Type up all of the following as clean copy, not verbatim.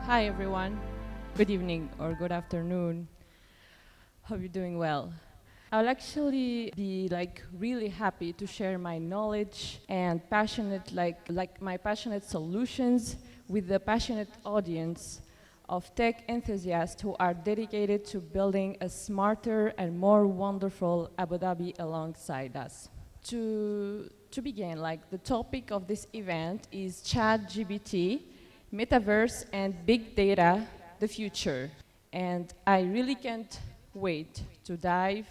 Hi everyone. Good evening or good afternoon. Hope you're doing well. I'll actually be really happy to share my knowledge and passionate like my passionate solutions with the passionate audience of tech enthusiasts who are dedicated to building a smarter and more wonderful Abu Dhabi alongside us. To begin, the topic of this event is ChatGPT, Metaverse and Big Data, the future. And I really can't wait to dive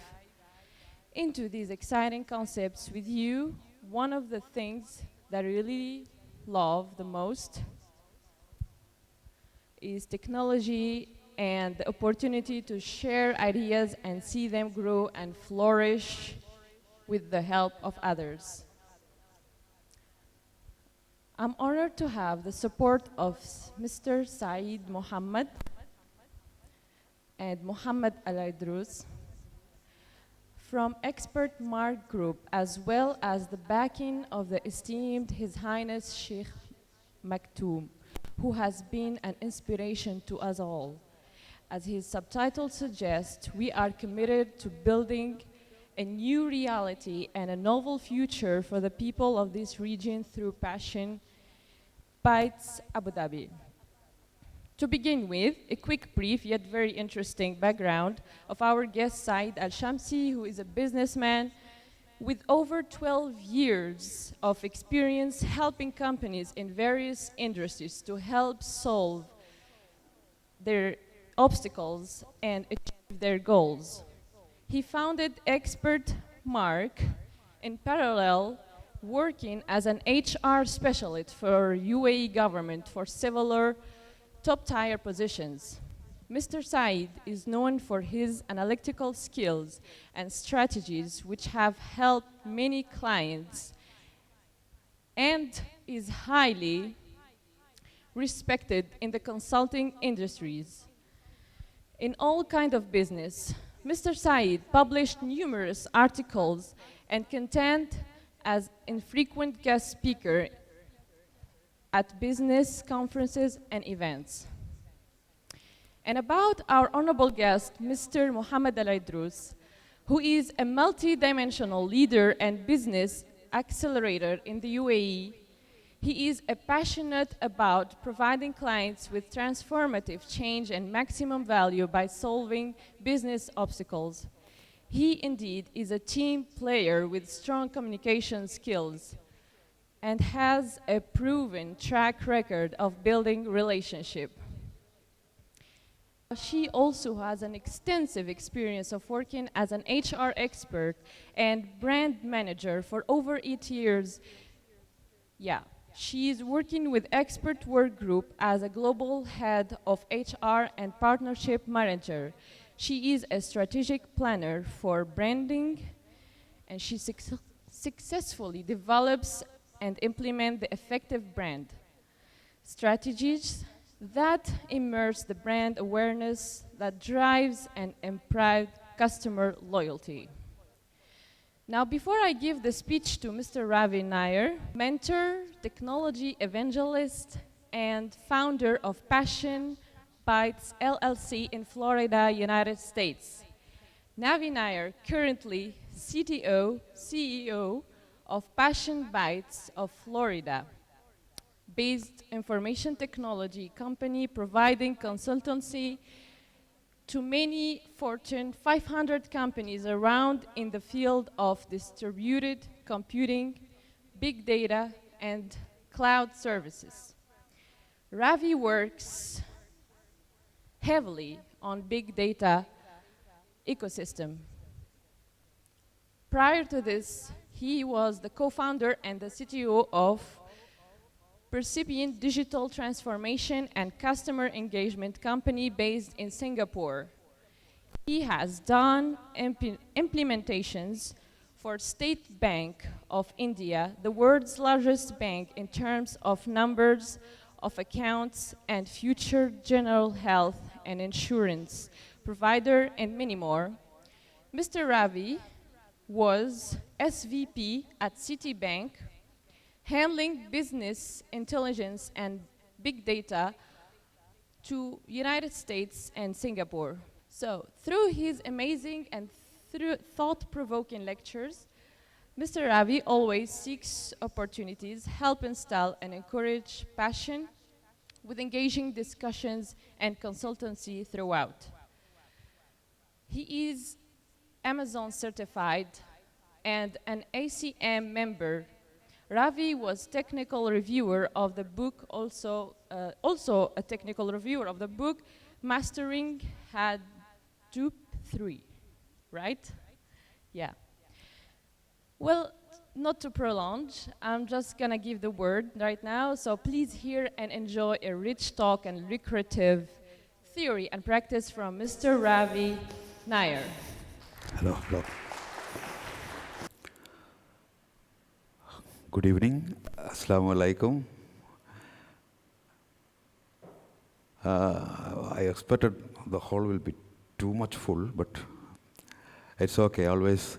into these exciting concepts with you. One of the things that I really love the most is technology and the opportunity to share ideas and see them grow and flourish with the help of others. I'm honored to have the support of Mr. Saeed Mohammed and Mohammed Al-Idrous from Expert Mark Group, as well as the backing of the esteemed His Highness Sheikh Maktoum, who has been an inspiration to us all. As his subtitle suggests, we are committed to building a new reality and a novel future for the people of this region through passion. Bytes Abu Dhabi. To begin with, a quick brief yet very interesting background of our guest Saeed Al-Shamsi, who is a businessman with over 12 years of experience helping companies in various industries to help solve their obstacles and achieve their goals. He founded Expert Mark in parallel, working as an HR specialist for UAE government for several top-tier positions. Mr. Saeed is known for his analytical skills and strategies which have helped many clients and is highly respected in the consulting industries. In all kinds of business, Mr. Saeed published numerous articles and content as infrequent guest speaker at business conferences and events. And about our honorable guest, Mr. Mohammed Al-Idrous, who is a multi-dimensional leader and business accelerator in the UAE. He is passionate about providing clients with transformative change and maximum value by solving business obstacles. He indeed is a team player with strong communication skills and has a proven track record of building relationships. She also has an extensive experience of working as an HR expert and brand manager for over 8 years. Yeah, she is working with Expert Work Group as a global head of HR and partnership manager. She is a strategic planner for branding, and she successfully develops and implements the effective brand strategies that immerse the brand awareness that drives and improves customer loyalty. Now, before I give the speech to Mr. Ravi Nair, mentor, technology evangelist, and founder of Passion Bytes LLC in Florida, United States. Navi Nair, currently CTO, CEO of Passion Bytes of Florida, based information technology company providing consultancy to many Fortune 500 companies around in the field of distributed computing, big data, and cloud services. Ravi works heavily on big data ecosystem. Prior to this, he was the co-founder and the CTO of Percipient Digital Transformation and Customer Engagement Company based in Singapore. He has done implementations for State Bank of India, the world's largest bank in terms of numbers of accounts, and Future General Health and Insurance provider, and many more. Mr. Ravi was SVP at Citibank, handling business intelligence and big data to United States and Singapore. So through his amazing and through thought-provoking lectures, Mr. Ravi always seeks opportunities, help install and encourage passion with engaging discussions and consultancy throughout. He is Amazon certified and an ACM member. Ravi was technical reviewer of the book, also a technical reviewer of the book, Mastering Hadoop 3, right? Yeah. Well, not to prolong, I'm just gonna give the word right now, so please hear and enjoy a rich talk and lucrative theory and practice from Mr. Ravi Nair. Hello, hello. Good evening. Assalamu alaikum. I expected the hall will be too much full, but it's okay. Always,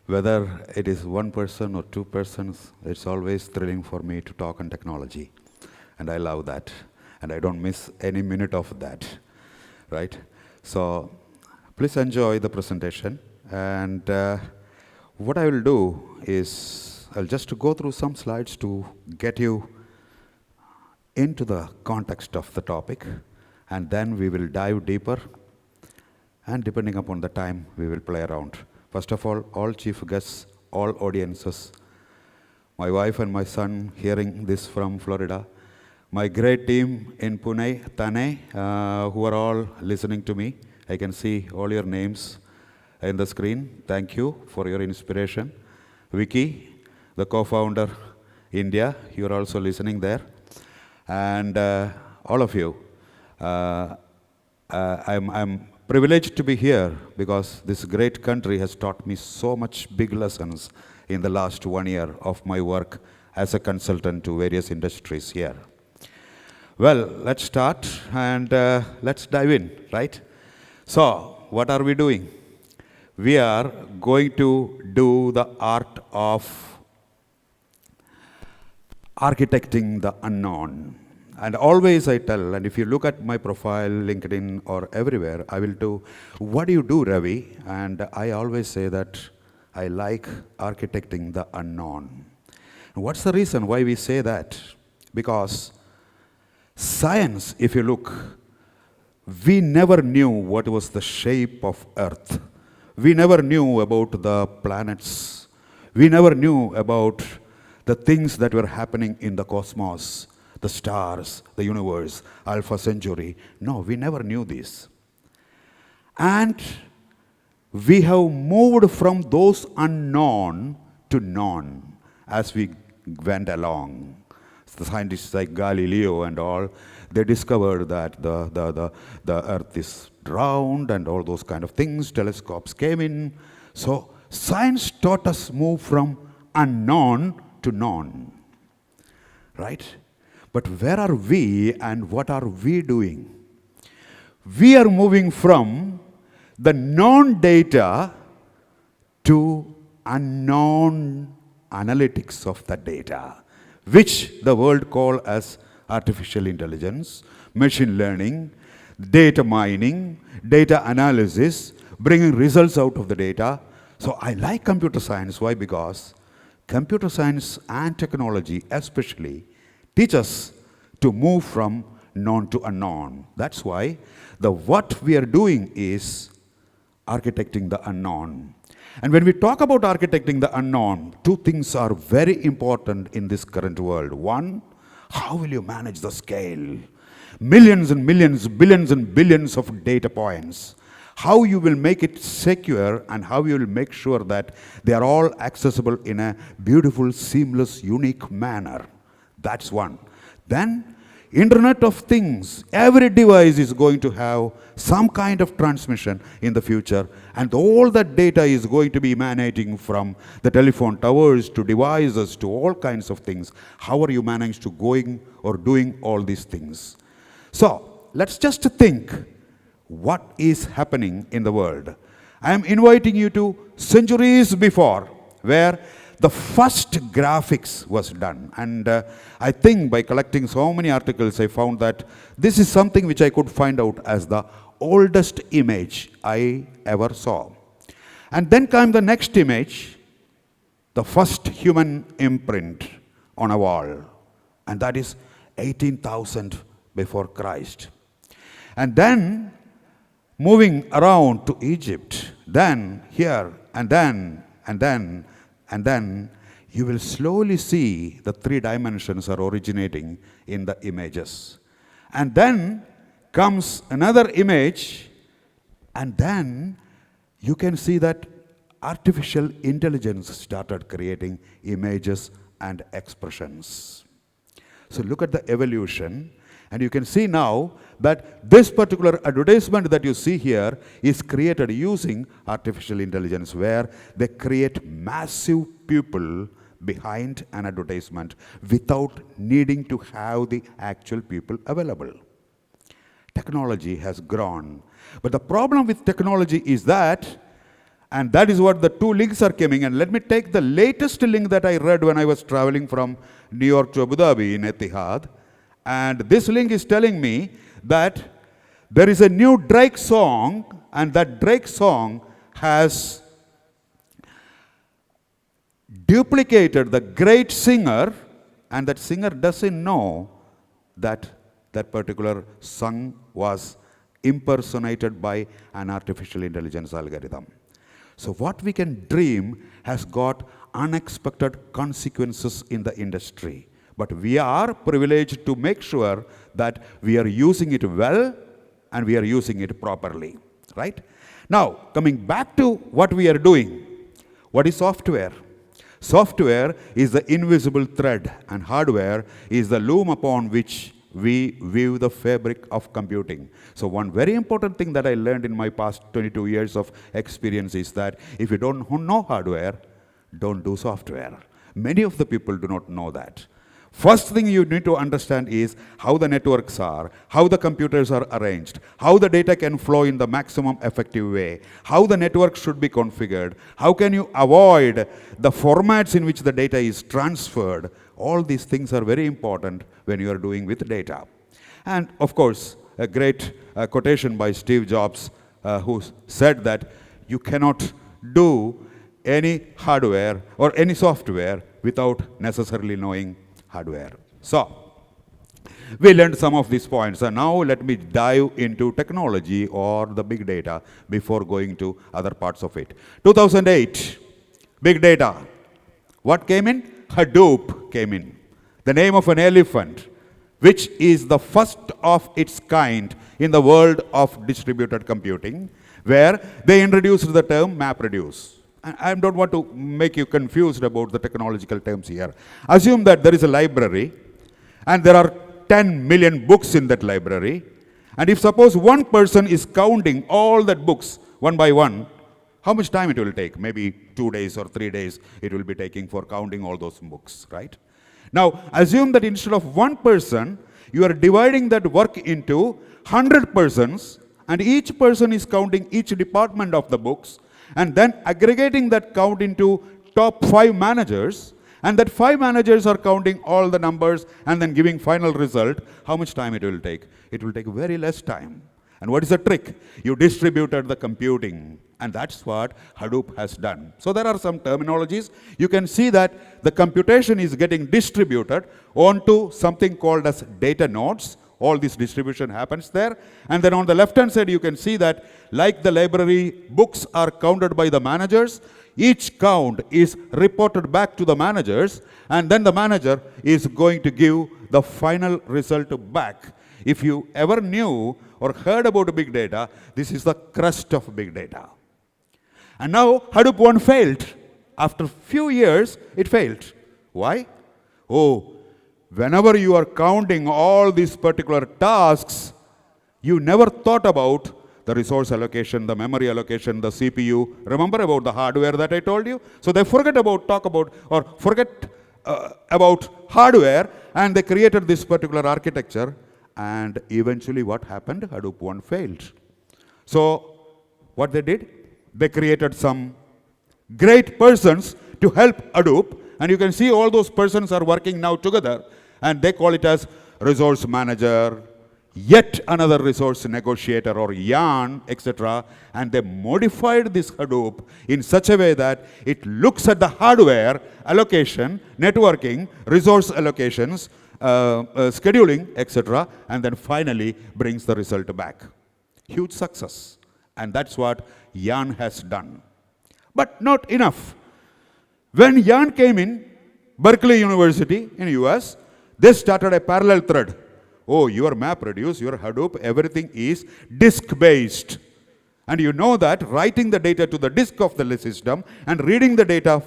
whether it is one person or two persons, it's always thrilling for me to talk on technology. And I love that. And I don't miss any minute of that, right? So please enjoy the presentation. And what I will do is I'll just go through some slides to get you into the context of the topic. And then we will dive deeper. And depending upon the time, we will play around. First of all chief guests, all audiences, my wife and my son hearing this from Florida, my great team in Pune, Thane, who are all listening to me. I can see all your names in the screen. Thank you for your inspiration. Vicky, the co-founder, India, you're also listening there. And all of you, I'm privileged to be here because this great country has taught me so much big lessons in the last 1 year of my work as a consultant to various industries here. Well, let's start and let's dive in, right? So, what are we doing? We are going to do the art of architecting the unknown. And always I tell, and if you look at my profile, LinkedIn, or everywhere, I will do, what do you do, Ravi? And I always say that I like architecting the unknown. What's the reason why we say that? Because science, if you look, we never knew what was the shape of Earth. We never knew about the planets. We never knew about the things that were happening in the cosmos. The stars, the universe, Alpha Centauri. No, we never knew this. And we have moved from those unknown to known as we went along. The scientists like Galileo and all, they discovered that the Earth is round and all those kind of things. Telescopes came in. So science taught us move from unknown to known. Right? But where are we and what are we doing? We are moving from the known data to unknown analytics of the data, which the world call as artificial intelligence, machine learning, data mining, data analysis, bringing results out of the data. So I like computer science. Why? Because computer science and technology especially teach us to move from known to unknown. That's why what we are doing is architecting the unknown. And when we talk about architecting the unknown, two things are very important in this current world. One, how will you manage the scale? Millions and millions, billions and billions of data points. How you will make it secure and how you will make sure that they are all accessible in a beautiful, seamless, unique manner. That's one. Then, Internet of Things. Every device is going to have some kind of transmission in the future, and all that data is going to be emanating from the telephone towers to devices to all kinds of things. How are you managed to going or doing all these things? So, let's just think what is happening in the world. I am inviting you to centuries before, where the first graphics was done. And I think by collecting so many articles, I found that this is something which I could find out as the oldest image I ever saw. And then came the next image, the first human imprint on a wall. And that is 18,000 before Christ. And then moving around to Egypt, then here, and then, and then, and then, you will slowly see the three dimensions are originating in the images. And then comes another image, and then you can see that artificial intelligence started creating images and expressions. So look at the evolution, and you can see now that this particular advertisement that you see here is created using artificial intelligence, where they create massive people behind an advertisement without needing to have the actual people available. Technology has grown. But the problem with technology is that, and that is what the two links are coming. And let me take the latest link that I read when I was traveling from New York to Abu Dhabi in Etihad. And this link is telling me that there is a new Drake song, and that Drake song has duplicated the great singer, and that singer doesn't know that that particular song was impersonated by an artificial intelligence algorithm. So what we can dream has got unexpected consequences in the industry. But we are privileged to make sure that we are using it well and we are using it properly, right? Now, coming back to what we are doing, what is software? Software is the invisible thread, and hardware is the loom upon which we weave the fabric of computing. So one very important thing that I learned in my past 22 years of experience is that if you don't know hardware, don't do software. Many of the people do not know that. First thing you need to understand is how the networks are, how the computers are arranged, how the data can flow in the maximum effective way, how the network should be configured, how can you avoid the formats in which the data is transferred. All these things are very important when you are doing with data. And of course, a great quotation by Steve Jobs, who said that you cannot do any hardware or any software without necessarily knowing hardware. So, we learned some of these points, and now let me dive into technology or the big data before going to other parts of it. 2008, big data. What came in? Hadoop came in. The name of an elephant, which is the first of its kind in the world of distributed computing, where they introduced the term MapReduce. I don't want to make you confused about the technological terms here. Assume that there is a library, and there are 10 million books in that library. And if suppose one person is counting all that books one by one, how much time it will take? Maybe 2 days or 3 days it will be taking for counting all those books, right? Now, assume that instead of one person, you are dividing that work into 100 persons, and each person is counting each department of the books, and then aggregating that count into top 5 managers, and that 5 managers are counting all the numbers and then giving final result. How much time it will take? It will take very less time. And what is the trick? You distributed the computing, and that's what Hadoop has done. So there are some terminologies. You can see that the computation is getting distributed onto something called as data nodes. All this distribution happens there. And then on the left-hand side, you can see that like the library, books are counted by the managers. Each count is reported back to the managers, and then the manager is going to give the final result back. If you ever knew or heard about big data, this is the crust of big data. And now Hadoop 1 failed. After few years, it failed. Why? Oh, whenever you are counting all these particular tasks, you never thought about the resource allocation, the memory allocation, the CPU. Remember about the hardware that I told you? So they forget about hardware, and they created this particular architecture. And eventually what happened? Hadoop 1 failed. So what they did? They created some great persons to help Hadoop. And you can see all those persons are working now together. And they call it as resource manager, yet another resource negotiator or yarn, etc. And they modified this Hadoop in such a way that it looks at the hardware allocation, networking, resource allocations, scheduling, etc. And then finally brings the result back. Huge success. And that's what yarn has done. But not enough. When yarn came in, Berkeley University in US, they started a parallel thread. Oh, your MapReduce, your Hadoop, everything is disk-based. And you know that writing the data to the disk of the system and reading the data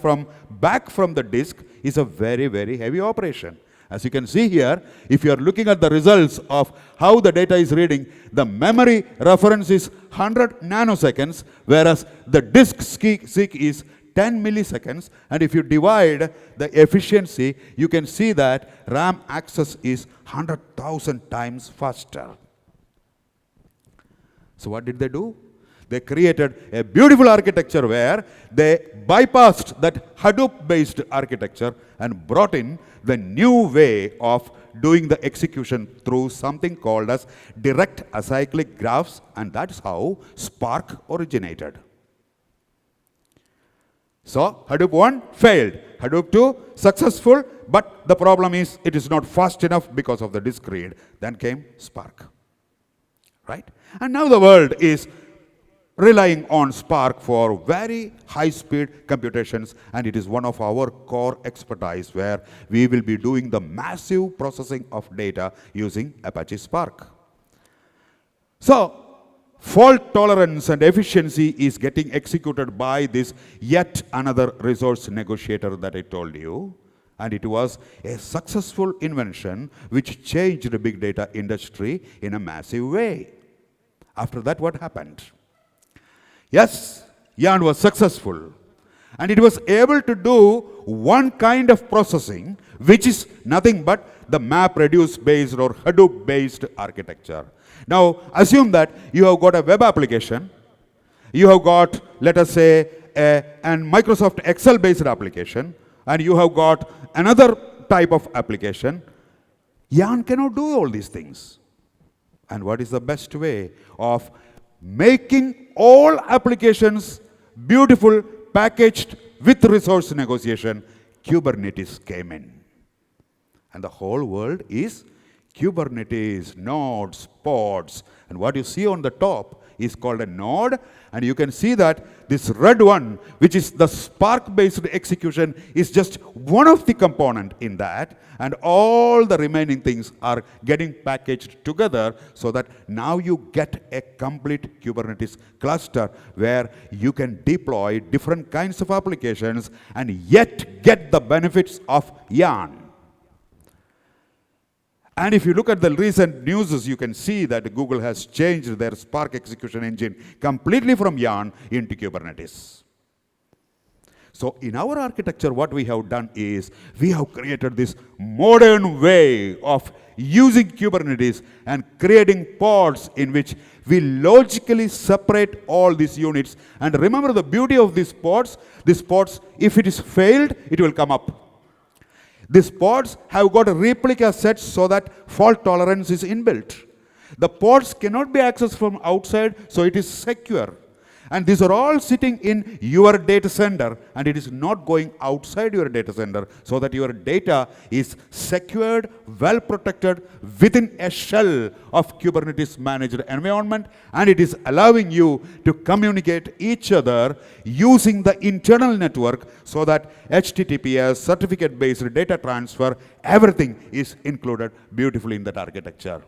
back from the disk is a very, very heavy operation. As you can see here, if you are looking at the results of how the data is reading, the memory reference is 100 nanoseconds, whereas the disk seek is 10 milliseconds. And if you divide the efficiency, you can see that RAM access is 100,000 times faster. So what did they do? They created a beautiful architecture where they bypassed that Hadoop-based architecture and brought in the new way of doing the execution through something called as direct acyclic graphs, and that's how Spark originated. So Hadoop 1 failed, Hadoop 2 successful, but the problem is it is not fast enough because of the disk read. Then came Spark, right? And now the world is relying on Spark for very high-speed computations, and it is one of our core expertise where we will be doing the massive processing of data using Apache Spark. So fault tolerance and efficiency is getting executed by this yet another resource negotiator that I told you. And it was a successful invention which changed the big data industry in a massive way. After that, what happened? Yes, yarn was successful. And it was able to do one kind of processing, which is nothing but the MapReduce-based or Hadoop-based architecture. Now, assume that you have got a web application, you have got, let us say, an Microsoft Excel-based application, and you have got another type of application. Yarn cannot do all these things. And what is the best way of making all applications beautiful, packaged with resource negotiation? Kubernetes came in. And the whole world is Kubernetes, nodes, pods. And what you see on the top is called a node. And you can see that this red one, which is the Spark-based execution, is just one of the components in that. And all the remaining things are getting packaged together so that now you get a complete Kubernetes cluster where you can deploy different kinds of applications and yet get the benefits of yarn. And if you look at the recent news, you can see that Google has changed their Spark execution engine completely from yarn into Kubernetes. So in our architecture, what we have done is we have created this modern way of using Kubernetes and creating pods in which we logically separate all these units. And remember the beauty of these pods, if it is failed, it will come up. These pods have got a replica set so that fault tolerance is inbuilt. The pods cannot be accessed from outside, so it is secure. And these are all sitting in your data center, and it is not going outside your data center, so that your data is secured, well protected within a shell of Kubernetes managed environment, and it is allowing you to communicate each other using the internal network so that HTTPS, certificate-based data transfer, everything is included beautifully in that architecture.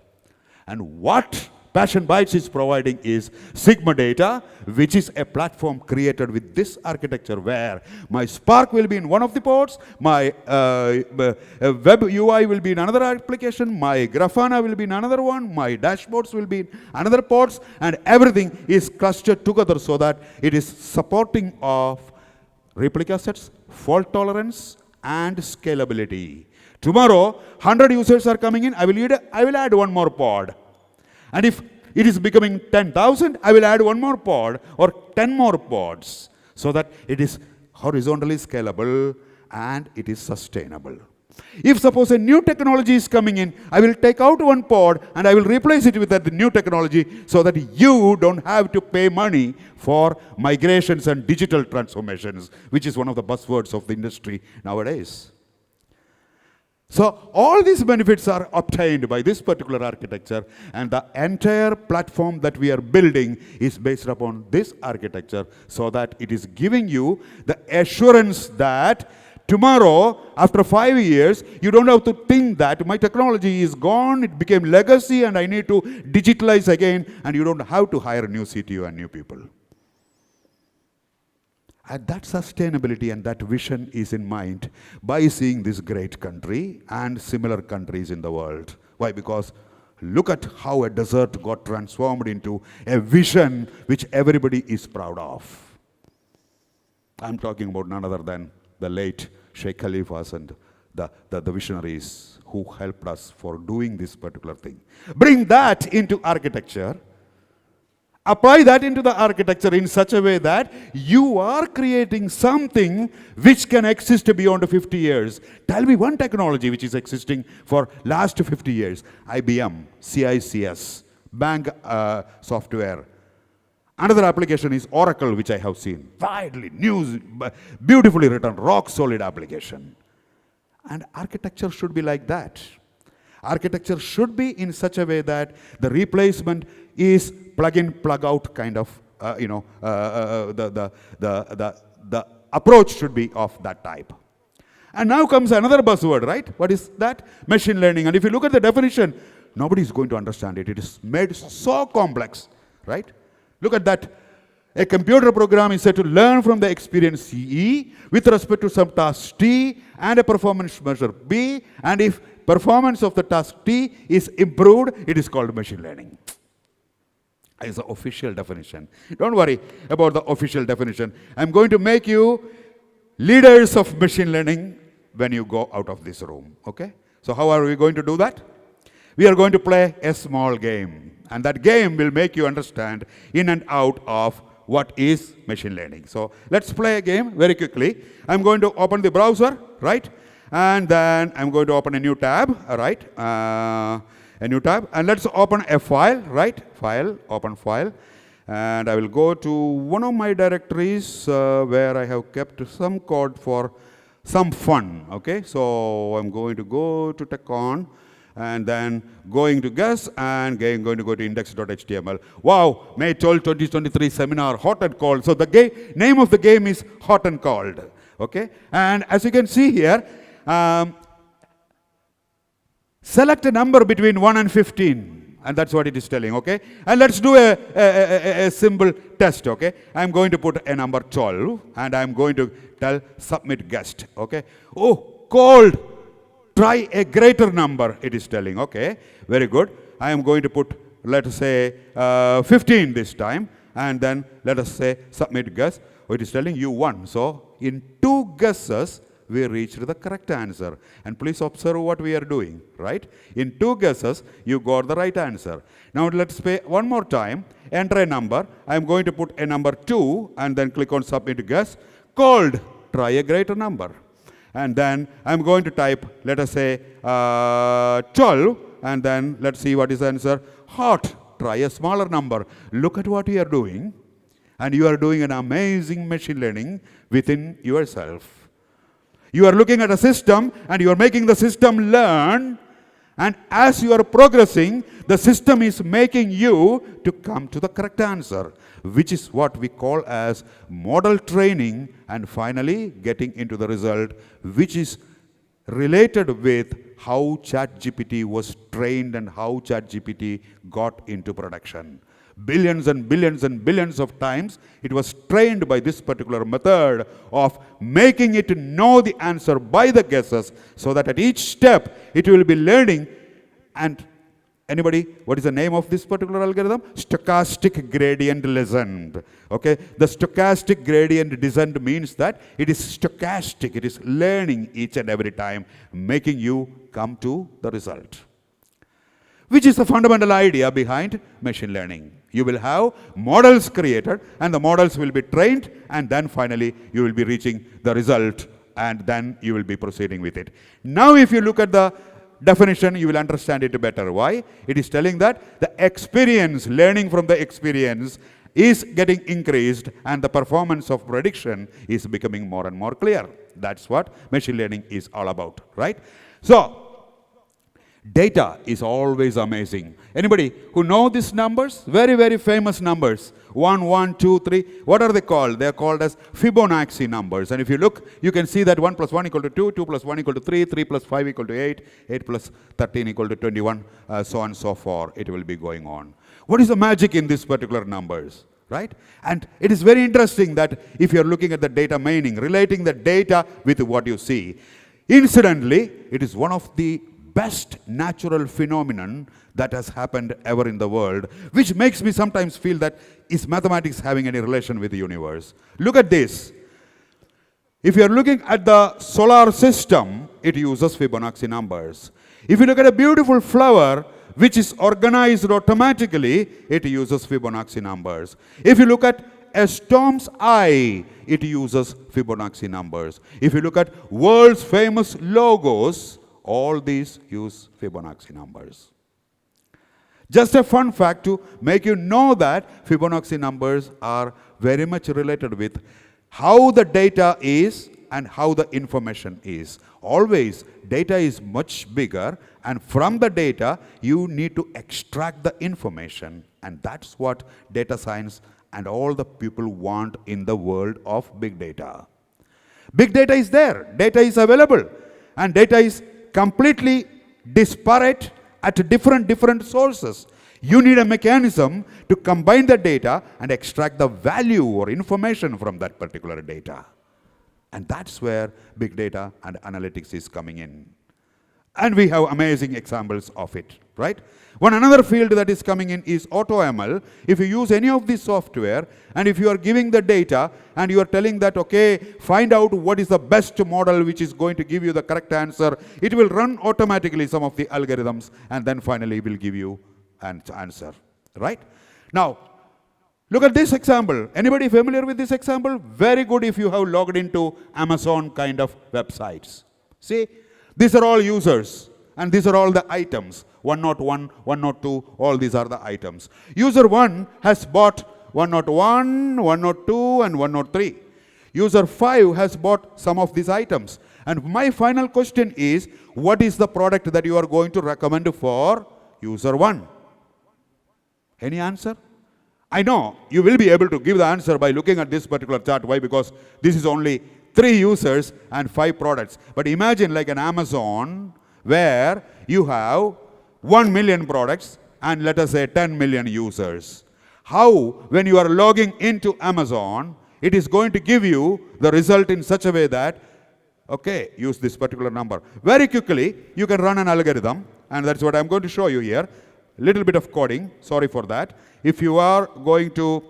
And what Passion Bytes is providing is Sigma Data, which is a platform created with this architecture where my Spark will be in one of the pods, my web UI will be in another application, my Grafana will be in another one, my dashboards will be in another pods, and everything is clustered together so that it is supporting of replica sets, fault tolerance, and scalability. Tomorrow, 100 users are coming in, I will add one more pod. And if it is becoming 10,000, I will add one more pod or 10 more pods so that it is horizontally scalable, and it is sustainable. If suppose a new technology is coming in, I will take out one pod and I will replace it with that new technology so that you don't have to pay money for migrations and digital transformations, which is one of the buzzwords of the industry nowadays. So all these benefits are obtained by this particular architecture, and the entire platform that we are building is based upon this architecture, so that it is giving you the assurance that tomorrow, after 5 years, you don't have to think that my technology is gone, it became legacy, and I need to digitalize again, and you don't have to hire a new CTO and new people. And that sustainability and that vision is in mind by seeing this great country and similar countries in the world. Why? Because look at how a desert got transformed into a vision which everybody is proud of. I'm talking about none other than the late Sheikh Khalifas and the visionaries who helped us for doing this particular thing. Bring that into architecture. Apply that into the architecture in such a way that you are creating something which can exist beyond 50 years. Tell me one technology which is existing for last 50 years. IBM, CICS, bank software. Another application is Oracle, which I have seen. Widely, news, beautifully written, rock-solid application. And architecture should be like that. Architecture should be in such a way that the replacement is plug-in, plug-out kind of, the approach should be of that type. And now comes another buzzword, right? What is that? Machine learning. And if you look at the definition, nobody is going to understand it. It is made so complex, right? Look at that. A computer program is said to learn from the experience CE with respect to some task T and a performance measure B. And if performance of the task T is improved, it is called machine learning. It's the official definition. Don't worry about the official definition. I'm going to make you leaders of machine learning when you go out of this room. Okay? So how are we going to do that? We are going to play a small game. And that game will make you understand in and out of what is machine learning. So let's play a game very quickly. I'm going to open the browser, right? And then I'm going to open a new tab, right? A new tab. And let's open a file, right? File, open file. And I will go to one of my directories where I have kept some code for some fun, okay? So I'm going to go to TechOn, and then going to guess, and going to go to index.html. Wow, May 12, 2023 seminar, hot and cold. So the name of the game is hot and cold, okay? And as you can see here, select a number between 1 and 15, and that's what it is telling, okay? And let's do a simple test, okay? I'm going to put a number 12, and I'm going to tell submit guessed, okay? Oh, cold. Try a greater number, it is telling. Okay, very good. I am going to put, let us say, 15 this time. And then let us say, submit guess. Oh, it is telling you 1. So, in 2 guesses, we reached the correct answer. And please observe what we are doing, right? In 2 guesses, you got the right answer. Now, let's pay one more time. Enter a number. I am going to put a number 2, and then click on submit guess. Cold. Try a greater number. And then I'm going to type, let us say, 12, and then let's see what is the answer. Hot. Try a smaller number. Look at what you are doing, and you are doing an amazing machine learning within yourself. You are looking at a system, and you are making the system learn, and as you are progressing, the system is making you to come to the correct answer, which is what we call as model training, and finally getting into the result, which is related with how ChatGPT was trained and how ChatGPT got into production. Billions and billions and billions of times it was trained by this particular method of making it know the answer by the guesses, so that at each step it will be learning. And anybody, what is the name of this particular algorithm? Stochastic gradient descent. Okay, the stochastic gradient descent means that it is stochastic, it is learning each and every time, making you come to the result, which is the fundamental idea behind machine learning. You will have models created, and the models will be trained, and then finally you will be reaching the result, and then you will be proceeding with it. Now if you look at the definition, you will understand it better. Why? It is telling that the experience, learning from the experience, is getting increased, and the performance of prediction is becoming more and more clear. That's what machine learning is all about, right? So data is always amazing. Anybody who know these numbers? Very, very famous numbers. 1, 1, 2, 3. What are they called? They are called as Fibonacci numbers. And if you look, you can see that 1 plus 1 equal to 2, 2 plus 1 equal to 3, 3 plus 5 equal to 8, 8 plus 13 equal to 21, so on and so forth. It will be going on. What is the magic in these particular numbers? Right? And it is very interesting that if you are looking at the data mining, relating the data with what you see, incidentally, it is one of the best natural phenomenon that has happened ever in the world, which makes me sometimes feel that is mathematics having any relation with the universe? Look at this. If you are looking at the solar system, it uses Fibonacci numbers. If you look at a beautiful flower, which is organized automatically, it uses Fibonacci numbers. If you look at a storm's eye, it uses Fibonacci numbers. If you look at world's famous logos, all these use Fibonacci numbers. Just a fun fact to make you know that Fibonacci numbers are very much related with how the data is and how the information is. Always, data is much bigger, and from the data, you need to extract the information. And that's what data science and all the people want in the world of big data. Big data is there, data is available, and data is completely disparate at different sources. You need a mechanism to combine the data and extract the value or information from that particular data. And that's where big data and analytics is coming in. And we have amazing examples of it, right? One another field that is coming in is AutoML. If you use any of this software, and if you are giving the data, and you are telling that, okay, find out what is the best model which is going to give you the correct answer, it will run automatically some of the algorithms, and then finally will give you an answer, right? Now, look at this example. Anybody familiar with this example? Very good if you have logged into Amazon kind of websites. See, these are all users, and these are all the items. 101, 102, all these are the items. User 1 has bought 101, 102, and 103. User 5 has bought some of these items. And my final question is, what is the product that you are going to recommend for user 1? Any answer? I know you will be able to give the answer by looking at this particular chart. Why? Because this is only 3 users and 5 products. But imagine like an Amazon where you have 1 million products and let us say 10 million users. How, when you are logging into Amazon, it is going to give you the result in such a way that, okay, use this particular number. Very quickly, you can run an algorithm, and that's what I'm going to show you here. Little bit of coding, sorry for that. If you are going to,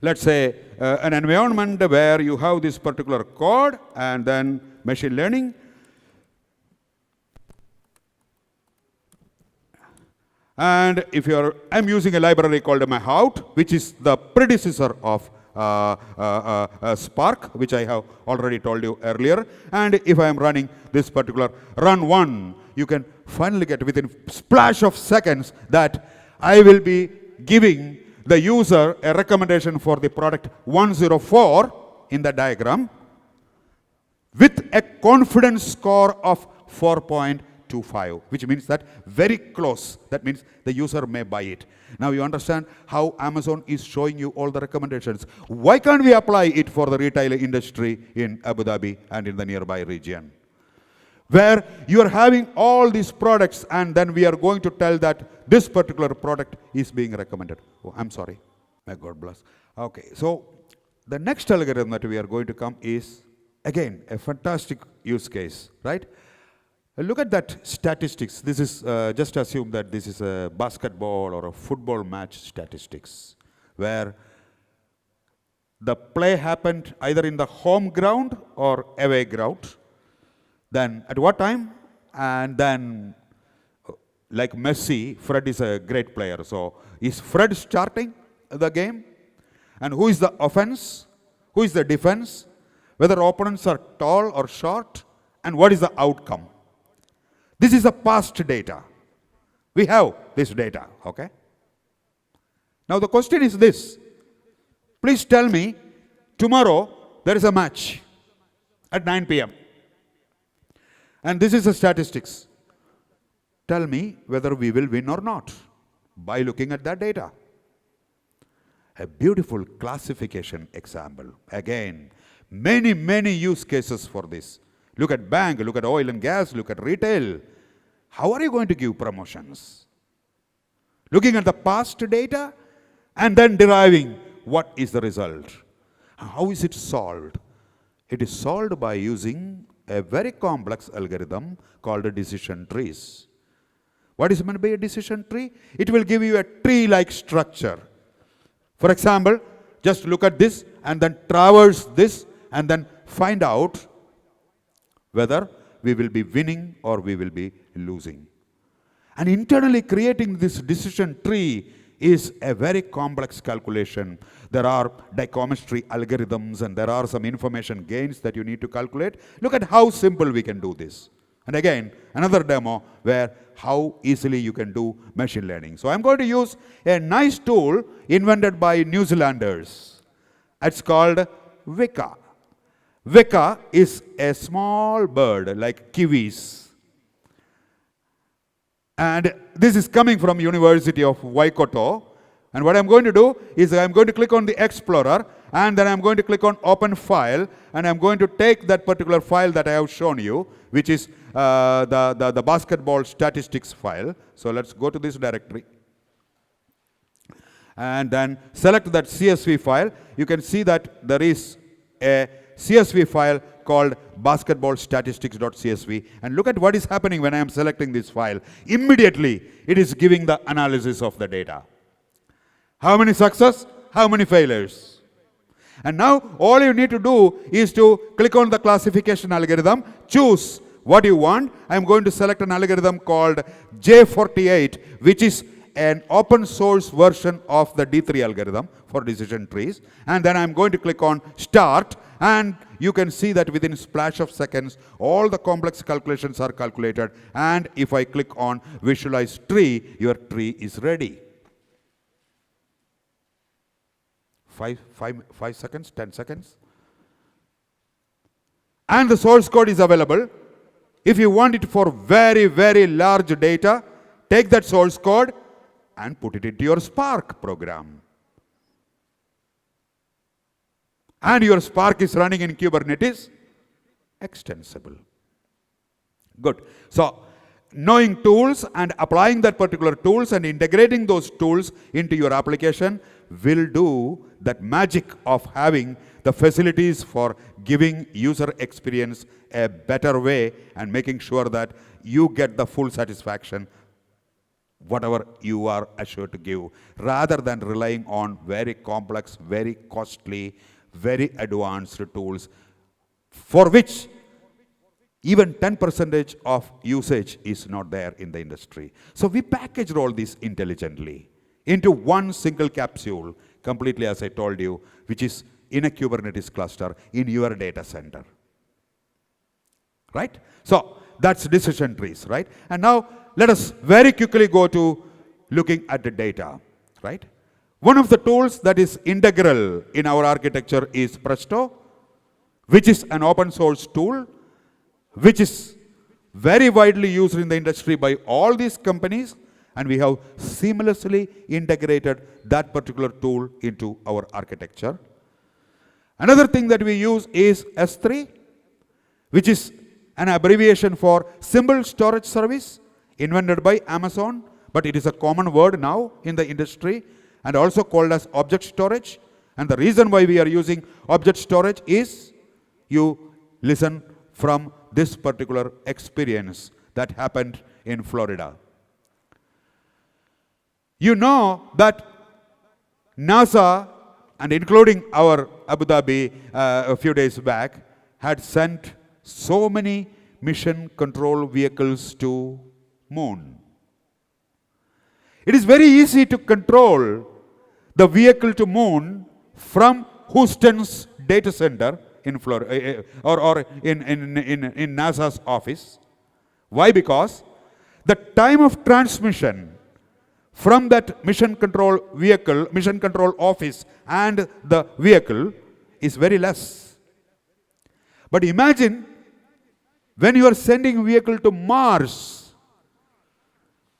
let's say, an environment where you have this particular code and then machine learning, and if you are, I'm using a library called Mahout, which is the predecessor of Spark, which I have already told you earlier. And if I am running this particular run 1, you can finally get within splash of seconds that I will be giving the user a recommendation for the product 104 in the diagram with a confidence score of 4.25, which means that very close. That means the user may buy it. Now you understand how Amazon is showing you all the recommendations. Why can't we apply it for the retail industry in Abu Dhabi and in the nearby region? Where you are having all these products, and then we are going to tell that this particular product is being recommended. Oh, I'm sorry. May God bless. Okay, so the next algorithm that we are going to come is, again, a fantastic use case, right? Look at that statistics. This is, just assume that this is a basketball or a football match statistics, where the play happened either in the home ground or away ground. Then at what time? And then like Messi, Fred is a great player. So is Fred starting the game? And who is the offense? Who is the defense? Whether opponents are tall or short? And what is the outcome? This is the past data. We have this data, okay? Now the question is this. Please tell me, tomorrow there is a match at 9 p.m. And this is the statistics. Tell me whether we will win or not by looking at that data. A beautiful classification example. Again, many use cases for this. Look at bank, look at oil and gas, look at retail. How are you going to give promotions? Looking at the past data and then deriving what is the result. How is it solved? It is solved by using a very complex algorithm called decision trees. What is meant by a decision tree? It will give you a tree-like structure. For example, just look at this and then traverse this and then find out whether we will be winning or we will be losing. And internally creating this decision tree is a very complex calculation. There are dichometry algorithms and there are some information gains that you need to calculate. Look at how simple we can do this. And again, another demo where how easily you can do machine learning. So I'm going to use a nice tool invented by New Zealanders. It's called Weka. Weka is a small bird like kiwis. And this is coming from University of Waikato. And what I'm going to do is I'm going to click on the Explorer and then I'm going to click on Open File and I'm going to take that particular file that I have shown you, which is the basketball statistics file. So let's go to this directory. And then select that CSV file. You can see that there is a CSV file called basketballstatistics.csv. And look at what is happening when I am selecting this file. Immediately, it is giving the analysis of the data. How many success? How many failures? And now, all you need to do is to click on the classification algorithm, choose what you want. I am going to select an algorithm called J48, which is an open source version of the D3 algorithm for decision trees. And then I'm going to click on Start. And you can see that within a splash of seconds, all the complex calculations are calculated. And if I click on Visualize Tree, your tree is ready. 5 seconds, 10 seconds. And the source code is available. If you want it for very large data, take that source code and put it into your Spark program. And your Spark is running in Kubernetes, extensible. Good. So, knowing tools and applying that particular tools and integrating those tools into your application will do that magic of having the facilities for giving user experience a better way and making sure that you get the full satisfaction whatever you are assured to give, rather than relying on very complex, very costly, very advanced tools for which even 10% of usage is not there in the industry. So we packaged all this intelligently into one single capsule, completely as I told you, which is in a Kubernetes cluster in your data center. Right? So that's decision trees, right? And now let us very quickly go to looking at the data, right? One of the tools that is integral in our architecture is Presto, which is an open source tool, which is very widely used in the industry by all these companies, and we have seamlessly integrated that particular tool into our architecture. Another thing that we use is S3, which is an abbreviation for Symbol Storage Service, invented by Amazon, but it is a common word now in the industry, and also called as object storage. And the reason why we are using object storage is you listen from this particular experience that happened in Florida. You know that NASA, and including our Abu Dhabi a few days back, had sent so many mission control vehicles to moon. It is very easy to control the vehicle to moon from Houston's data center in Florida, or in NASA's office. Why? Because the time of transmission from that mission control office and the vehicle is very less. But imagine when you are sending a vehicle to Mars,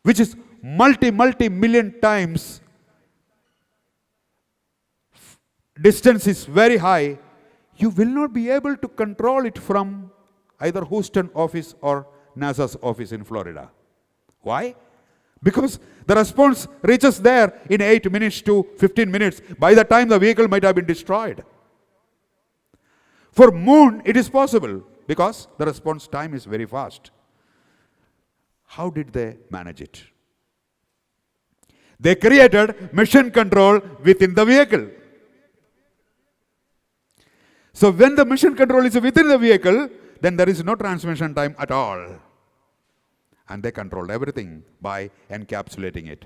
which is multi-million times, distance is very high, you will not be able to control it from either Houston office or NASA's office in Florida. Why? Because the response reaches there in 8 minutes to 15 minutes. By the time the vehicle might have been destroyed. For moon, it is possible because the response time is very fast. How did they manage it? They created mission control within the vehicle. So when the mission control is within the vehicle, then there is no transmission time at all. And they controlled everything by encapsulating it.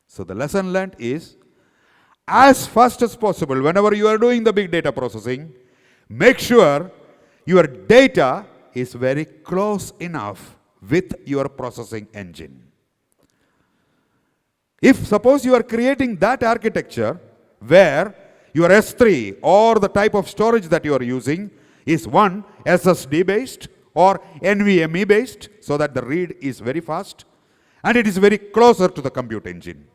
So the lesson learned is, as fast as possible, whenever you are doing the big data processing, make sure your data is very close enough with your processing engine. If suppose you are creating that architecture where your S3 or the type of storage that you are using is one SSD based or NVMe based, so that the read is very fast and it is very closer to the compute engine.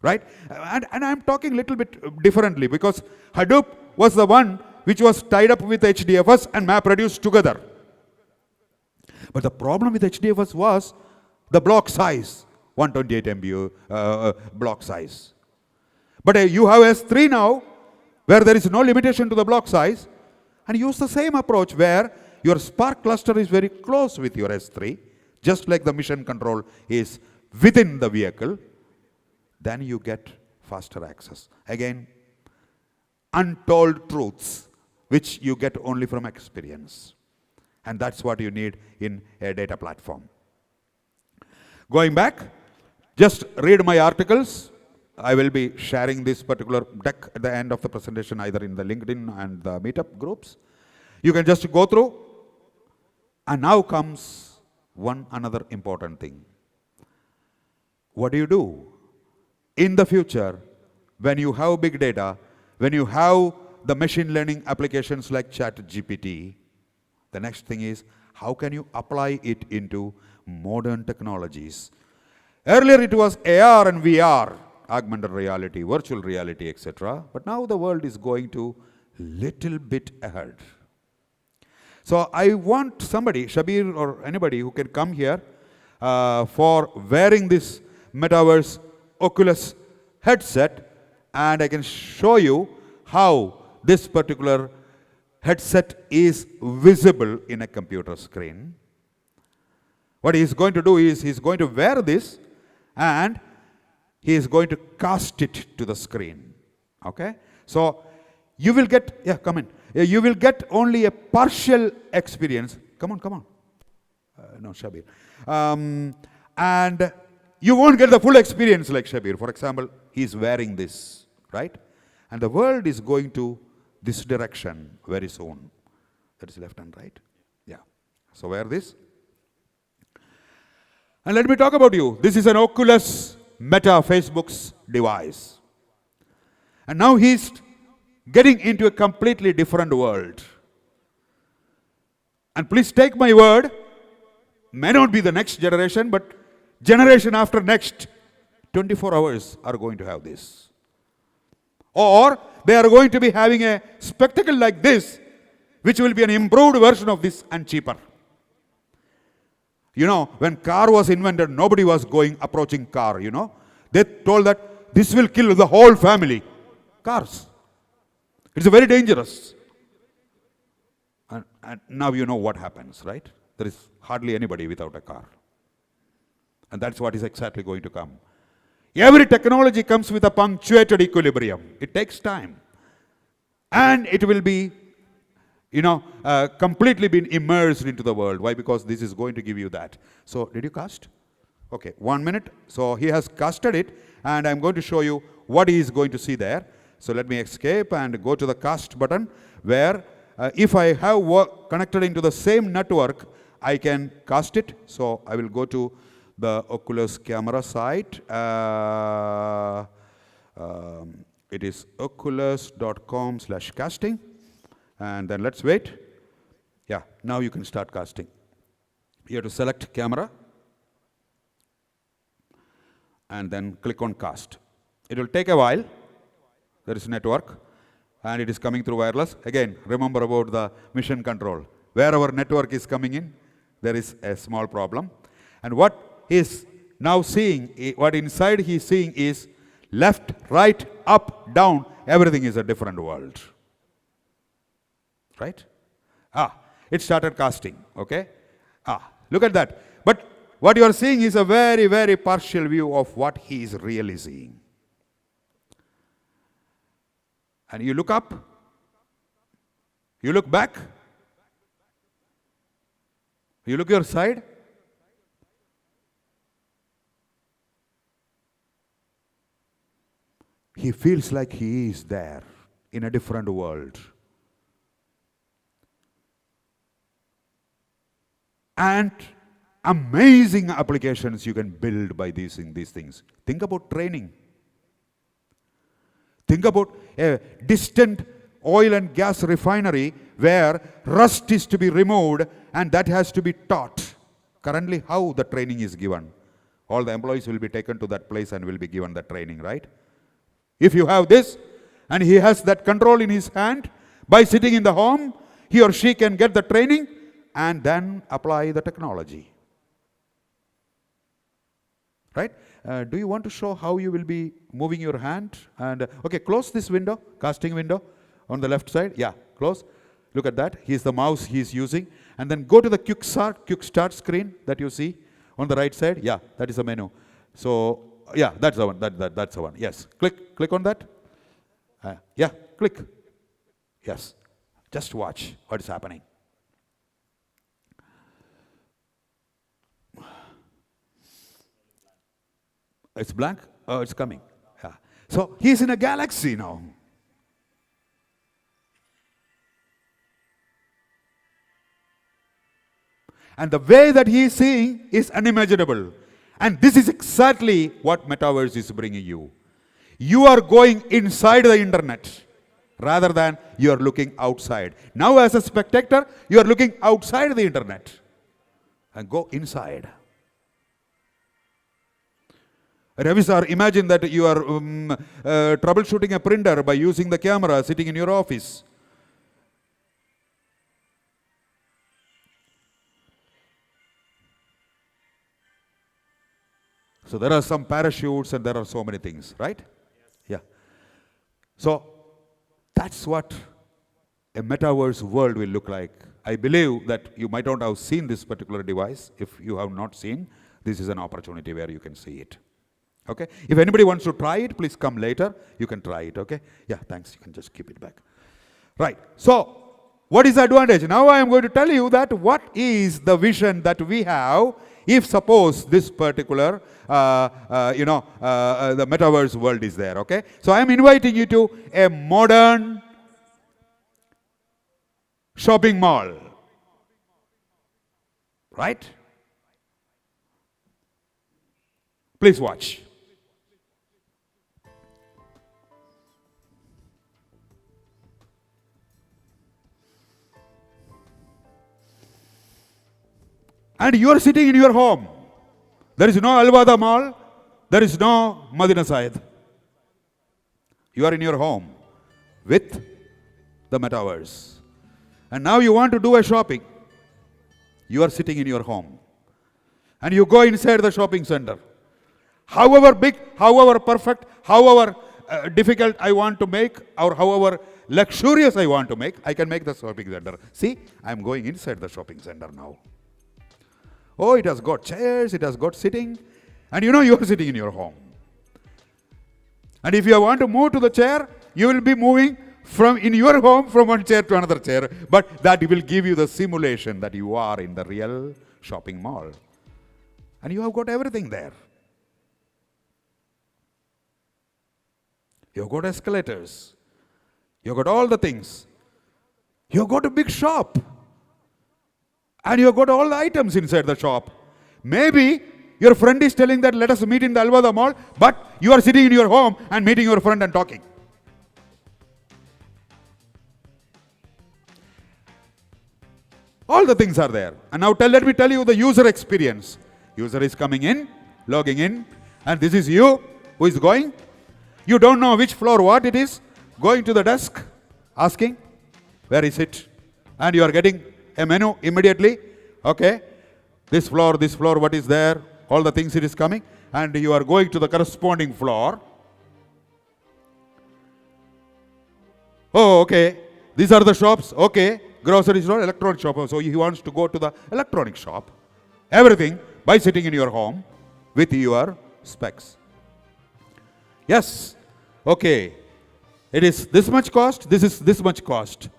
Right? And I'm talking a little bit differently because Hadoop was the one which was tied up with HDFS and MapReduce together. But the problem with HDFS was the block size, 128 MB block size. But you have S3 now, where there is no limitation to the block size, and use the same approach where your Spark cluster is very close with your S3, just like the mission control is within the vehicle, then you get faster access. Again, untold truths, which you get only from experience. And that's what you need in a data platform. Going back, just read my articles. I will be sharing this particular deck at the end of the presentation, either in the LinkedIn and the meetup groups. You can just go through. And now comes one another important thing. What do you do in the future when you have big data, when you have the machine learning applications like ChatGPT? The next thing is, how can you apply it into modern technologies? Earlier it was AR and VR, augmented reality, virtual reality, etc. But now the world is going to little bit ahead. So I want somebody, Shabir or anybody who can come here for wearing this Metaverse Oculus headset, and I can show you how this particular headset is visible in a computer screen. What he is going to do is he is going to wear this and he is going to cast it to the screen. Okay? So you will get, yeah, come in. You will get only a partial experience. Come on. No, Shabir. And you won't get the full experience like Shabir. For example, he is wearing this, right? And the world is going to this direction very soon. That is left and right. Yeah. So wear this. And let me talk about you. This is an Oculus Meta, Facebook's device. And now he's getting into a completely different world. And please take my word, may not be the next generation, but generation after next, 24 hours are going to have this. Or they are going to be having a spectacle like this, which will be an improved version of this and cheaper. You know, when car was invented, nobody was approaching car, you know. They told that this will kill the whole family. Cars. It's very dangerous. And now you know what happens, right? There is hardly anybody without a car. And that's what is exactly going to come. Every technology comes with a punctuated equilibrium. It takes time. And it will be, completely been immersed into the world. Why? Because this is going to give you that. So, did you cast? Okay, 1 minute. So he has casted it, and I'm going to show you what he is going to see there. So let me escape and go to the cast button, where if I have connected into the same network, I can cast it. So I will go to the Oculus camera site. It is oculus.com/casting. And then let's wait. Yeah, now you can start casting. You have to select camera and then click on cast. It will take a while. There is network and it is coming through wireless. Again, remember about the mission control. Wherever network is coming in, there is a small problem. And what is now seeing, what inside he is seeing is left, right, up, down, everything is a different world. Right? It started casting, okay? Look at that. But what you are seeing is a very, very partial view of what he is really seeing. And you look up, you look back, you look your side. He feels like he is there in a different world. And amazing applications you can build by these things. Think about training. Think about a distant oil and gas refinery where rust is to be removed and that has to be taught. Currently, how the training is given. All the employees will be taken to that place and will be given the training, right? If you have this and he has that control in his hand, by sitting in the home, he or she can get the training and then apply the technology. Right? Do you want to show how you will be moving your hand? And okay, close this window, casting window on the left side. Yeah, close. Look at that. Here's the mouse he's using. And then go to the quick start screen that you see on the right side. Yeah, that is the menu. So yeah, that's the one. That's the one. Yes. Click on that. Yeah, click. Yes. Just watch what is happening. It's blank? Oh, it's coming. Yeah. So he's in a galaxy now. And the way that he is seeing is unimaginable. And this is exactly what Metaverse is bringing you. You are going inside the internet rather than you are looking outside. Now as a spectator, you are looking outside the internet and go inside. Ravi sir, imagine that you are troubleshooting a printer by using the camera sitting in your office. So there are some parachutes and there are so many things, right? Yeah. So that's what a metaverse world will look like. I believe that you might not have seen this particular device. If you have not seen, this is an opportunity where you can see it. Okay? If anybody wants to try it, please come later. You can try it, okay? Yeah, thanks. You can just keep it back. Right. So, what is the advantage? Now I am going to tell you that what is the vision that we have if suppose this particular, the metaverse world is there, okay? So, I am inviting you to a modern shopping mall. Right? Please watch. And you are sitting in your home. There is no Alvada Mall. There is no Madina Syed. You are in your home with the metaverse. And now you want to do a shopping. You are sitting in your home. And you go inside the shopping center. However big, however perfect, however difficult I want to make, or however luxurious I want to make, I can make the shopping center. See, I am going inside the shopping center now. Oh, it has got chairs, it has got sitting, and you know you are sitting in your home. And if you want to move to the chair, you will be moving from in your home from one chair to another chair, but that will give you the simulation that you are in the real shopping mall. And you have got everything there. You've got escalators. You've got all the things. You've got a big shop. And you've got all the items inside the shop. Maybe your friend is telling that let us meet in the Al Wada Mall, but you are sitting in your home and meeting your friend and talking. All the things are there. And now let me tell you the user experience. User is coming in, logging in, and this is you who is going. You don't know which floor what it is. Going to the desk, asking, where is it? And you are getting a menu immediately. Okay, this floor, what is there? All the things it is coming. And you are going to the corresponding floor. Oh, okay. These are the shops. Okay. Grocery store, electronic shop. So he wants to go to the electronic shop. Everything by sitting in your home with your specs. Yes. Okay. It is this much cost. This is this much cost.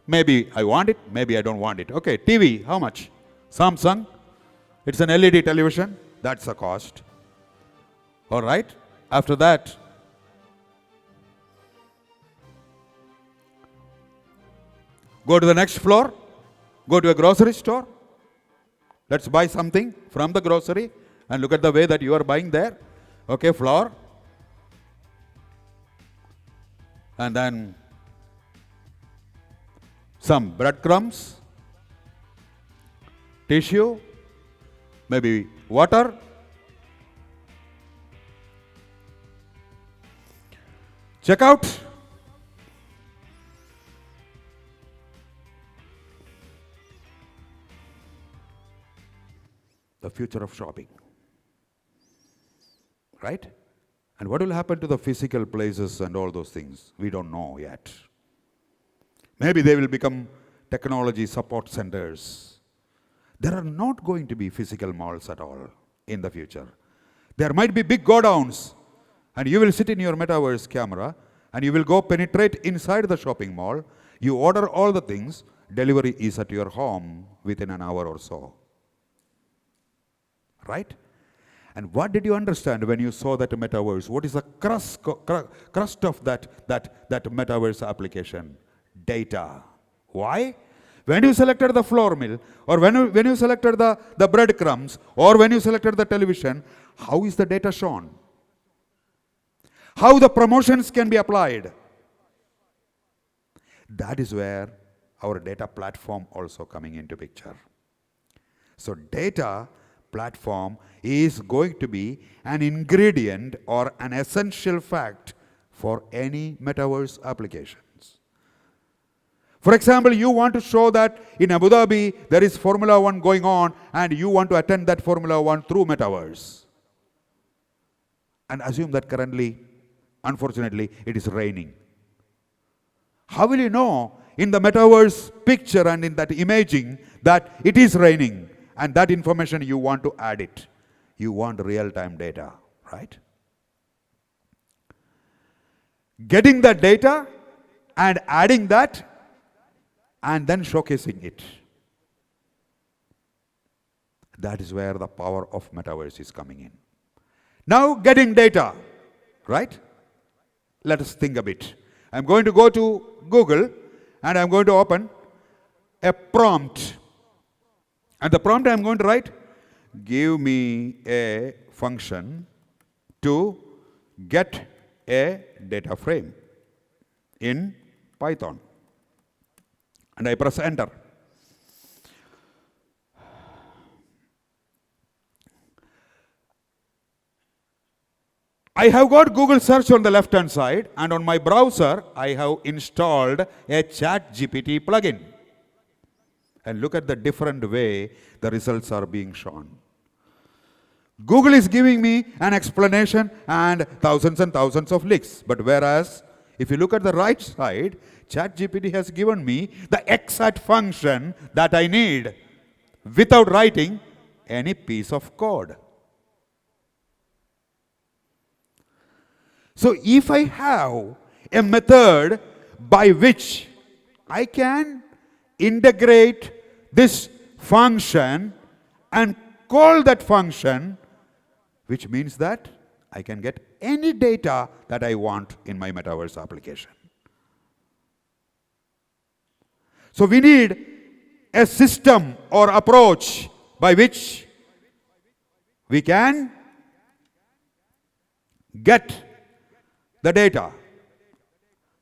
Maybe I want it. Maybe I don't want it. Okay. TV. How much? Samsung. It's an LED television. That's the cost. All right. After that, go to the next floor. Go to a grocery store. Let's buy something from the grocery and look at the way that you are buying there. Okay, flour. And then some breadcrumbs, tissue, maybe water. Check out. The future of shopping. Right? And what will happen to the physical places and all those things? We don't know yet. Maybe they will become technology support centers. There are not going to be physical malls at all in the future. There might be big godowns, and you will sit in your metaverse camera and you will go penetrate inside the shopping mall. You order all the things, delivery is at your home within an hour or so. Right? And what did you understand when you saw that metaverse? What is the crust of that metaverse application? Data. Why? When you selected the flour mill, or when you selected the breadcrumbs, or when you selected the television, how is the data shown? How the promotions can be applied? That is where our data platform also coming into picture. So data platform is going to be an ingredient or an essential fact for any metaverse applications. For example, you want to show that in Abu Dhabi there is Formula 1 going on and you want to attend that Formula 1 through metaverse. And assume that currently, unfortunately, it is raining. How will you know in the metaverse picture and in that imaging that it is raining? And that information you want to add it. You want real-time data, right? Getting that data and adding that and then showcasing it. That is where the power of metaverse is coming in. Now getting data, right? Let us think a bit. I'm going to go to Google and I'm going to open a prompt. And the prompt I'm going to write, give me a function to get a data frame in Python. And I press enter. I have got Google search on the left hand side, and on my browser I have installed a chatGPT plugin. And look at the different way the results are being shown. Google is giving me an explanation and thousands of links. But whereas, if you look at the right side, ChatGPT has given me the exact function that I need without writing any piece of code. So if I have a method by which I can integrate this function and call that function, which means that I can get any data that I want in my Metaverse application. So we need a system or approach by which we can get the data.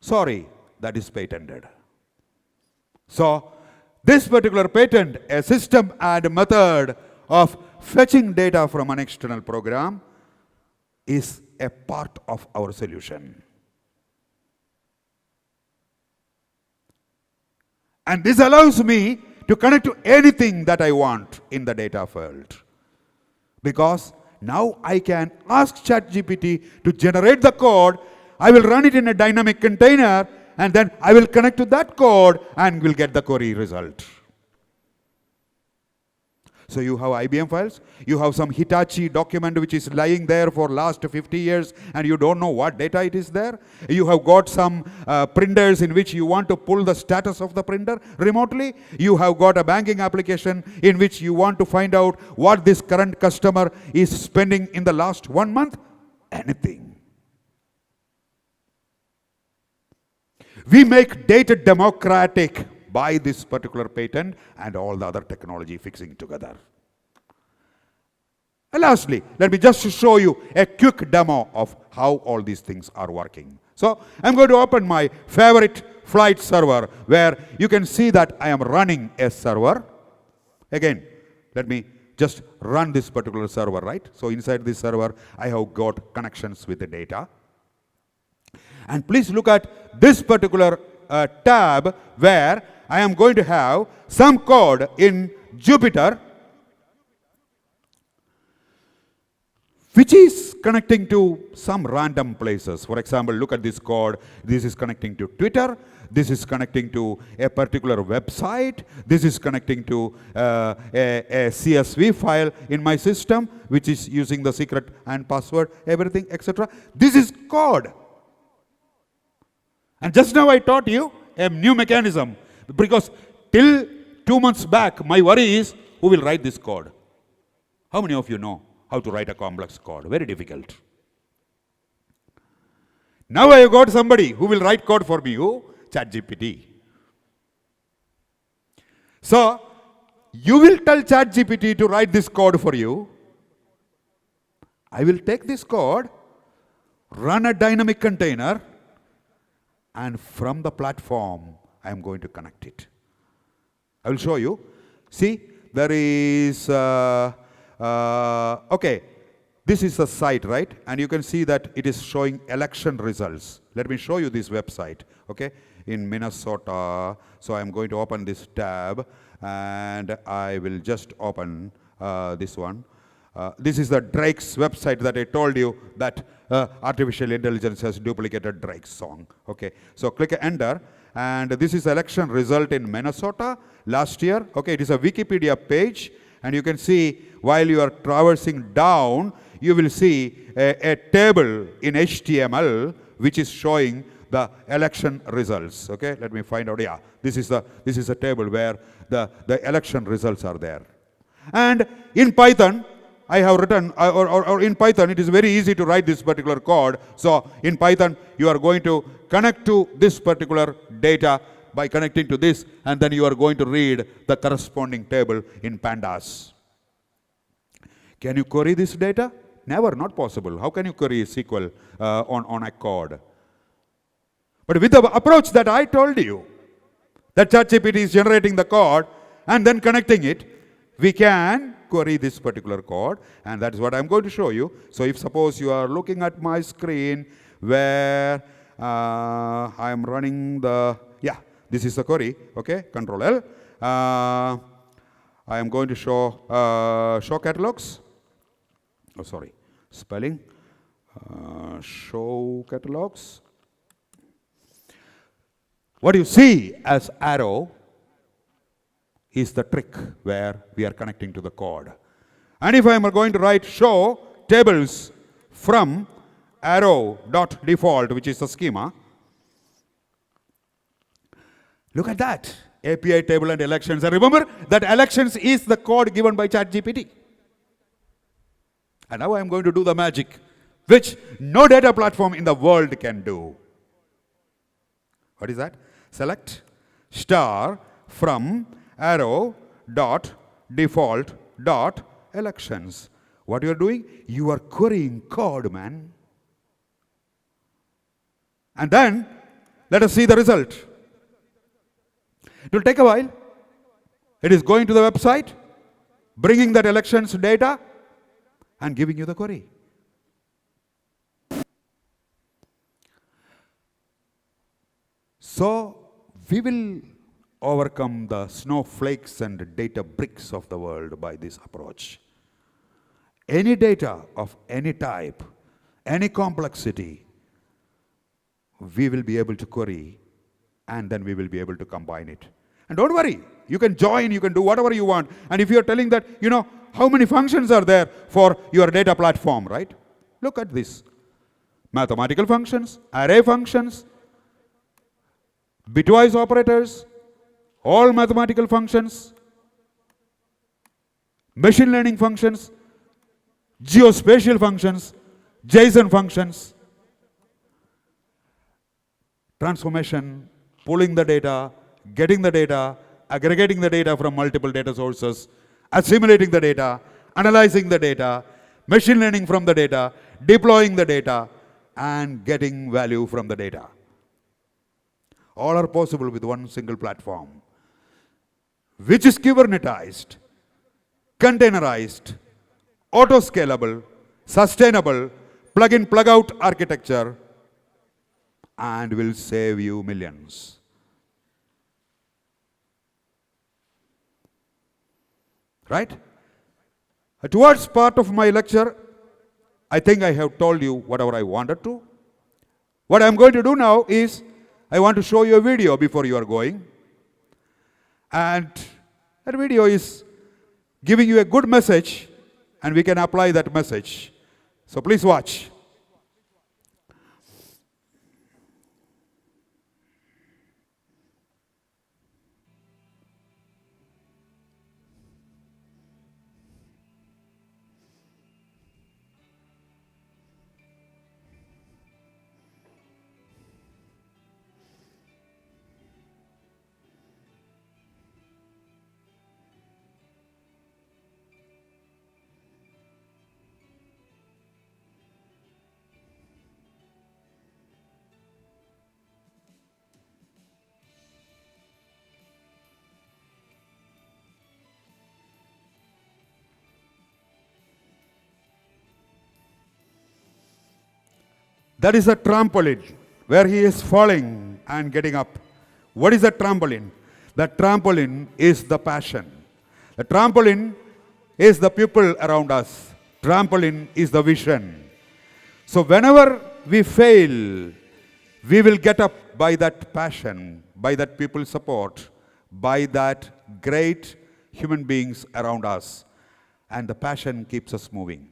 Sorry, that is patented. So this particular patent, a system and method of fetching data from an external program, is a part of our solution. And this allows me to connect to anything that I want in the data field. Because now I can ask ChatGPT to generate the code, I will run it in a dynamic container, and then I will connect to that code and will get the query result. So you have IBM files, you have some Hitachi document which is lying there for last 50 years and you don't know what data it is there. You have got some printers in which you want to pull the status of the printer remotely. You have got a banking application in which you want to find out what this current customer is spending in the last 1 month. Anything. We make data democratic by this particular patent and all the other technology fixing together. And lastly, let me just show you a quick demo of how all these things are working. So I'm going to open my favorite flight server where you can see that I am running a server. Again, let me just run this particular server, right? So inside this server, I have got connections with the data. And please look at this particular tab where I am going to have some code in Jupyter which is connecting to some random places. For example, look at this code. This is connecting to Twitter. This is connecting to a particular website. This is connecting to a CSV file in my system, which is using the secret and password, everything, etc. This is code. And just now I taught you a new mechanism. Because till 2 months back, my worry is, who will write this code? How many of you know how to write a complex code? Very difficult. Now I have got somebody who will write code for me. Who? ChatGPT. So, you will tell ChatGPT to write this code for you. I will take this code, run a dynamic container, and from the platform, I am going to connect it. I will show you. See, there is, okay, this is the site, right? And you can see that it is showing election results. Let me show you this website, okay, in Minnesota. So I'm going to open this tab, and I will just open this one. This is the Drake's website that I told you that artificial intelligence has duplicated Drake's song. Okay, so click enter, and this is election result in Minnesota last year. Okay, it is a Wikipedia page, and you can see while you are traversing down, you will see a table in HTML which is showing the election results. Okay, let me find out. Yeah, this is a table where the election results are there. And in Python, I have written, or in Python, it is very easy to write this particular code. So in Python, you are going to connect to this particular data by connecting to this, and then you are going to read the corresponding table in pandas. Can you query this data? Never, not possible. How can you query SQL on a code? But with the approach that I told you, that ChatGPT is generating the code and then connecting it, we can query this particular code, and that is what I'm going to show you. So if suppose you are looking at my screen where I am running the, yeah, this is the query, okay, Control L. I am going to show show catalogs. Oh, sorry, spelling. Show catalogs. What you see as arrow is the trick where we are connecting to the code. And if I am going to write show tables from arrow.default, which is the schema, look at that. API table and elections. And remember that elections is the code given by ChatGPT. And now I'm going to do the magic, which no data platform in the world can do. What is that? Select star from arrow dot default dot elections. What you are doing? You are querying code, man. And then let us see the result. It will take a while. It is going to the website, bringing that elections data, and giving you the query. So we will overcome the snowflakes and data bricks of the world by this approach. Any data of any type, any complexity, we will be able to query, and then we will be able to combine it. And don't worry, you can join, you can do whatever you want. And if you're telling that, how many functions are there for your data platform, right? Look at this. Mathematical functions, array functions, bitwise operators, all mathematical functions, machine learning functions, geospatial functions, JSON functions, transformation, pulling the data, getting the data, aggregating the data from multiple data sources, assimilating the data, analyzing the data, machine learning from the data, deploying the data, and getting value from the data. All are possible with one single platform, which is Kubernetized, containerized, auto-scalable, sustainable, plug-in, plug-out architecture, and will save you millions. Right? Towards part of my lecture, I think I have told you whatever I wanted to. What I'm going to do now is, I want to show you a video before you are going. And that video is giving you a good message, and we can apply that message. So please watch. That is a trampoline where he is falling and getting up. What is a trampoline? The trampoline is the passion. The trampoline is the people around us. Trampoline is the vision. So whenever we fail, we will get up by that passion, by that people support, by that great human beings around us. And the passion keeps us moving.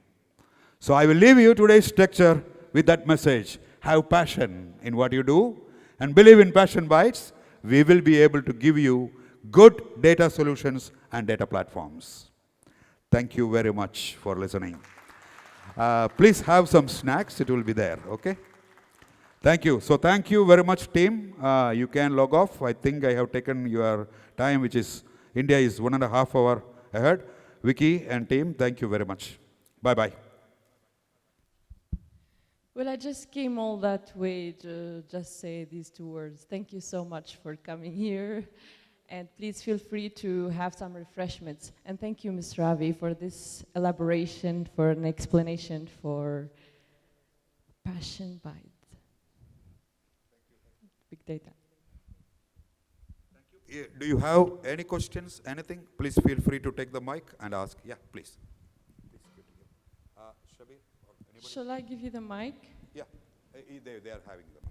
So I will leave you today's lecture with that message. Have passion in what you do and believe in Passion Bites. We will be able to give you good data solutions and data platforms. Thank you very much for listening. Please have some snacks. It will be there, okay? Thank you. So thank you very much, team. You can log off. I think I have taken your time, which is, India is 1.5 hours ahead. Vicky and team, thank you very much. Bye-bye. Well, I just came all that way to just say these 2 words. Thank you so much for coming here. And please feel free to have some refreshments. And thank you, Ms. Ravi, for this elaboration, for an explanation for Passion Bites. Big data. Thank you. Do you have any questions, anything? Please feel free to take the mic and ask. Yeah, please. Shabir, or anybody? Shall I give you the mic? Yeah, they are having the mic.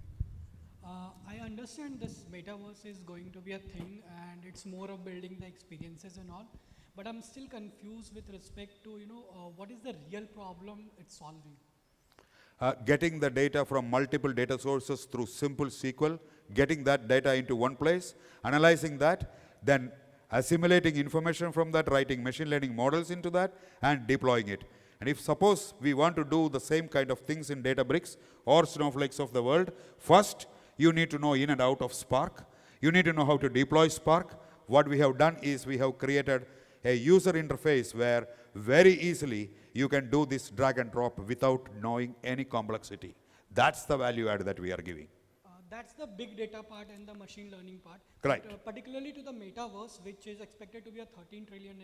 I understand this metaverse is going to be a thing and it's more of building the experiences and all, but I'm still confused with respect to, what is the real problem it's solving? Getting the data from multiple data sources through simple SQL, getting that data into one place, analyzing that, then assimilating information from that, writing machine learning models into that, and deploying it. And if suppose we want to do the same kind of things in Databricks or Snowflakes of the world, first you need to know in and out of Spark. You need to know how to deploy Spark. What we have done is we have created a user interface where very easily you can do this drag and drop without knowing any complexity. That's the value add that we are giving. That's the big data part and the machine learning part. Correct. But, particularly to the metaverse, which is expected to be a 13 trillion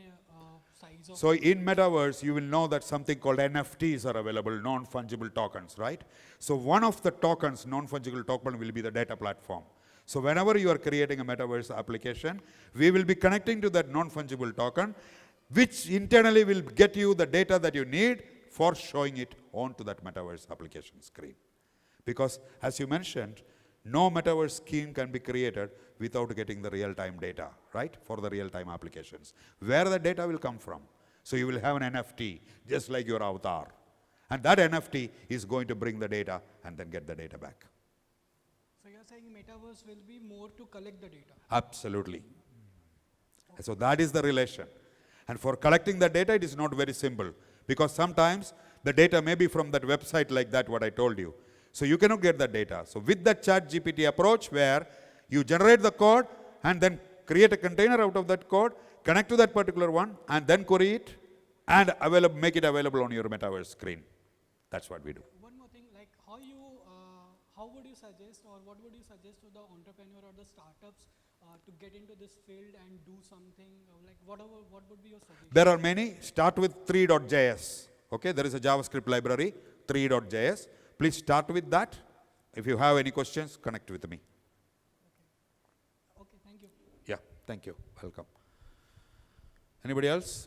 size of. So in Metaverse, you will know that something called NFTs are available, non-fungible tokens, right? So one of the tokens, non-fungible token, will be the data platform. So whenever you are creating a Metaverse application, we will be connecting to that non-fungible token, which internally will get you the data that you need for showing it onto that Metaverse application screen. Because as you mentioned, no Metaverse scheme can be created without getting the real-time data, right? For the real-time applications. Where the data will come from? So you will have an NFT, just like your avatar. And that NFT is going to bring the data and then get the data back. So you're saying metaverse will be more to collect the data? Absolutely. So that is the relation. And for collecting the data, it is not very simple. Because sometimes the data may be from that website like that, what I told you. So you cannot get that data. So with that ChatGPT approach where you generate the code and then create a container out of that code, connect to that particular one and then query it and make it available on your Metaverse screen. That's what we do. One more thing, like how would you suggest or what would you suggest to the entrepreneur or the startups to get into this field and do something, like what would be your suggestion? There are many. Start with 3.js. Okay, there is a JavaScript library, 3.js. Please start with that. If you have any questions, connect with me. Okay, thank you. Yeah, thank you. Welcome. Anybody else?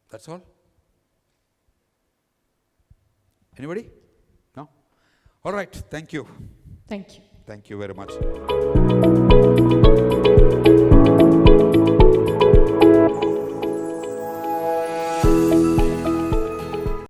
That's all? Anybody? No? All right, thank you. Thank you. Thank you very much.